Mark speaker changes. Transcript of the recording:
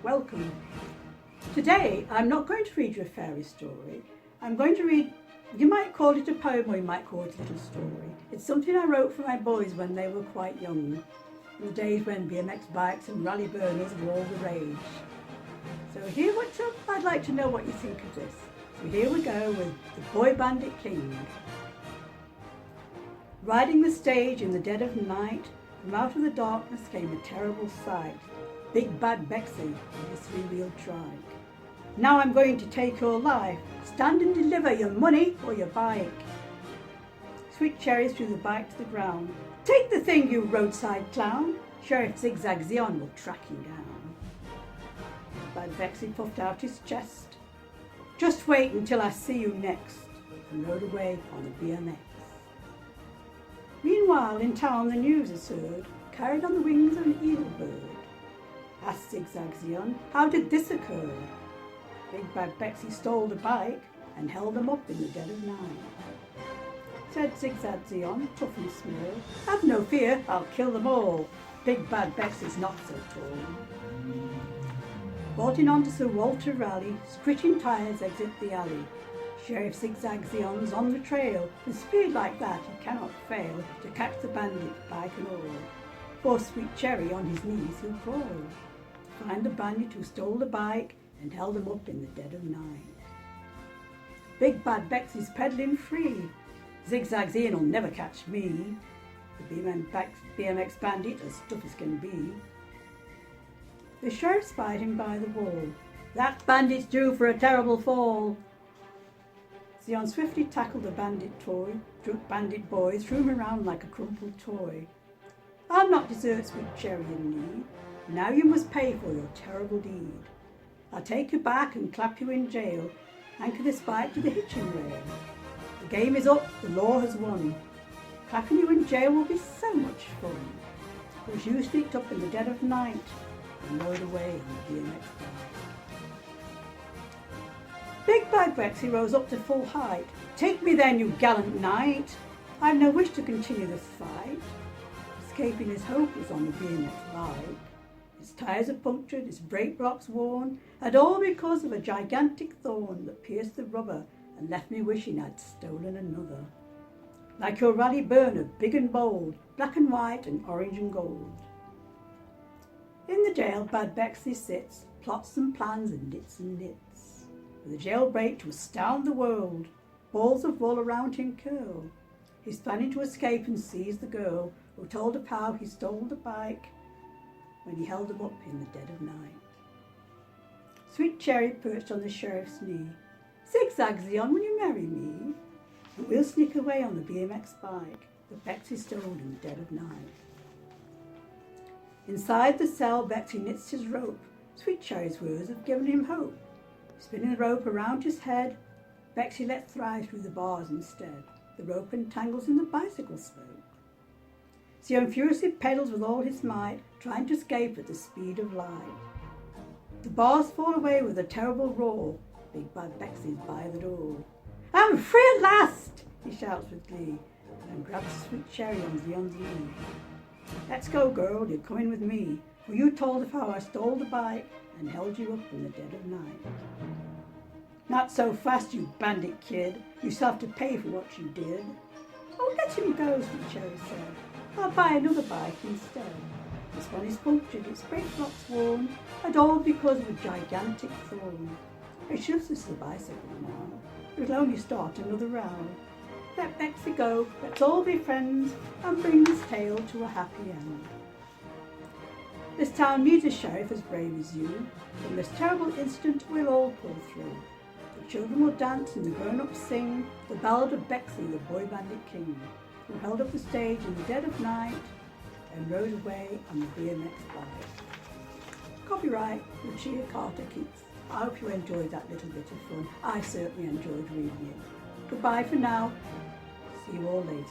Speaker 1: welcome. Today I'm not going to read you a fairy story. I'm going to read, you might call it a poem or you might call it a little story. It's something I wrote for my boys when they were quite young, in the days when BMX bikes and rally burners were all the rage. So I'd like to know what you think of this. So here we go with the Boy Bandit King. Riding the stage in the dead of night, from out of the darkness came a terrible sight. Big Bad Bexy on his three-wheeled trike. Now I'm going to take your life. Stand and deliver your money or your bike. Sweet Cherry threw the bike to the ground. Take the thing, you roadside clown. Sheriff Zigzag Zion will track you down. Bad Bexy puffed out his chest. Just wait until I see you next, and rode away on the BMX. Meanwhile, in town the news is heard, carried on the wings of an eagle bird. Asked Zigzag Zion, how did this occur? Big Bad Bexy stole the bike and held them up in the dead of night. Said Zigzag Zion, tough and small, have no fear, I'll kill them all. Big Bad Bexy's not so tall. Vaulting onto Sir Walter Raleigh, scritching tyres exit the alley. Sheriff Zigzag Zion's on the trail. With speed like that he cannot fail to catch the bandit, bike and all. For Sweet Cherry on his knees he'll crawl, to find the bandit who stole the bike and held him up in the dead of night. Big Bad Bexy's peddling free. Zigzag Zion'll never catch me. The BMX bandit as tough as can be. The sheriff spied him by the wall. That bandit's due for a terrible fall. Zion swiftly tackled the bandit boy, threw him around like a crumpled toy. I'll not desert Sweet Cherry in need. Now you must pay for your terrible deed. I'll take you back and clap you in jail, anchor this bike to the hitching rail. The game is up, the law has won. Clapping you in jail will be so much fun. Because you sneaked up in the dead of night and rode away on the BMX bike. Big Bad Bexy rose up to full height. Take me then, you gallant knight. I've no wish to continue this fight. Escaping is hopeless on the BMX bike. His tyres are punctured, his brake blocks worn, and all because of a gigantic thorn that pierced the rubber and left me wishing I'd stolen another. Like your rally burner, big and bold, black and white and orange and gold. In the jail, Bad Bexy sits, plots and plans and knits and knits. With a jailbreak to astound the world, balls of wool around him curl. He's planning to escape and seize the girl who told a pal he stole the bike when he held him up in the dead of night. Sweet Cherry perched on the sheriff's knee. Zigzag Zion, will you marry me? And we'll sneak away on the BMX bike that Bexy stole in the dead of night. Inside the cell, Bexy knits his rope. Sweet Cherry's words have given him hope. Spinning the rope around his head, Bexy lets thrive through the bars instead. The rope entangles in the bicycle spoke. Zion furiously pedals with all his might, trying to escape at the speed of light. The bars fall away with a terrible roar. Big Bad Bexy's by the door. I'm free at last, he shouts with glee, and grabs Sweet Cherry on Zion's knee. Let's go, girl, you're coming with me, for you told of how I stole the bike and held you up in the dead of night. Not so fast, you bandit kid. You still have to pay for what you did. Oh, let him go, Sweet Cherry said. I'll buy another bike instead. This one is punctured, its brake blocks worn, and all because of a gigantic thorn. It's just the bicycle now. It'll only start another row. Let Bexy go, let's all be friends, and bring this tale to a happy end. This town needs a sheriff as brave as you. From this terrible incident we'll all pull through. The children will dance and the grown-ups sing the ballad of Bexy, the Boy Bandit King, who held up the stage in the dead of night and rode away on the BMX bike. Copyright, Lucia, Keates. I hope you enjoyed that little bit of fun. I certainly enjoyed reading it. Goodbye for now. See you all later.